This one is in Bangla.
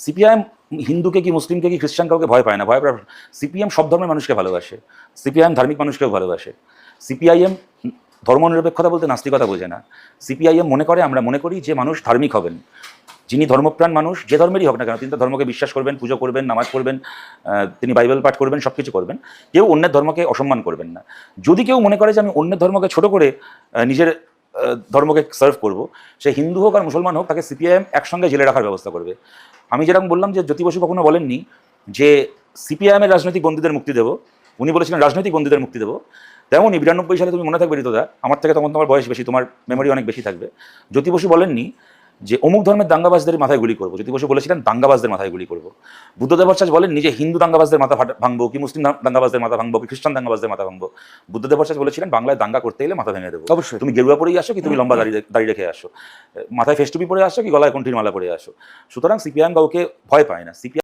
সিপিআইএম হিন্দুকে কি মুসলিমকে কি খ্রিস্টান কাউকে ভয় পায় না, ভয় পায়। সিপিএম সব ধর্মের মানুষকে ভালোবাসে, সিপিআইএম ধার্মিক মানুষকেও ভালোবাসে। সিপিআইএম ধর্মনিরপেক্ষতা বলতে নাস্তিকতা বোঝে না। সিপিআইএম আমরা মনে করি যে মানুষ ধার্মিক হবেন, যিনি ধর্মপ্রাণ মানুষ যে ধর্মেরই হোক না কেন তিনি তার ধর্মকে বিশ্বাস করবেন, পুজো করবেন, নামাজ পড়বেন, তিনি বাইবেল পাঠ করবেন, সব কিছু করবেন। কেউ অন্যের ধর্মকে অসম্মান করবেন না। যদি কেউ মনে করে যে আমি অন্যের ধর্মকে ছোট করে নিজের ধর্মকে সার্ভ করব, সে হিন্দু হোক আর মুসলমান হোক, তাকে সিপিআইএম একসঙ্গে জেলে রাখার ব্যবস্থা করবে। আমি যেরকম বললাম যে জ্যোতি বসু কখনো বলেননি যে সিপিআইএমের রাজনৈতিক বন্দীদের মুক্তি দেবো, উনি বলেছিলেন রাজনৈতিক বন্দীদের মুক্তি দেবো। তেমনই 92 সালে তুমি মনে থাকবে ঋতুদা, আমার থেকে তখন তোমার বয়স বেশি, তোমার মেমোরি অনেক বেশি থাকবে। জ্যোতি বসু বলেননি যে অমুক ধর্মের দাঙ্গাবাজদের মাথায় গুলি করবো, জ্যোতি বসু বলেছিলেন দাঙ্গাবাজদের মাথায় গুলি করবো। বুদ্ধদেব ভট্টাচার্য বলেন নিজে হিন্দু দাঙ্গাবাজদের মাথা ভাঙবো, কি মুসলিম দাঙ্গাবাজদের মাথা ভাঙবো, কি খ্রিস্টান দাঙ্গাবাজদের মাথা ভাঙবো। বুদ্ধদেব ভট্টাচার্য বলেছিলেন বাংলায় দাঙ্গা করতে গেলে মাথা ভেঙে দেবো। অবশ্যই। তুমি গেরুয়া পরেই আসো কি তুমি লম্বা দাড়ি রেখে আসো, মাথায় ফেস্টুপি পরে আসো কি গলায় কণ্ঠির মালা পরে আসো। সুতরাং সিপিআইএম কাউকে ভয় পায় না। সিপিআই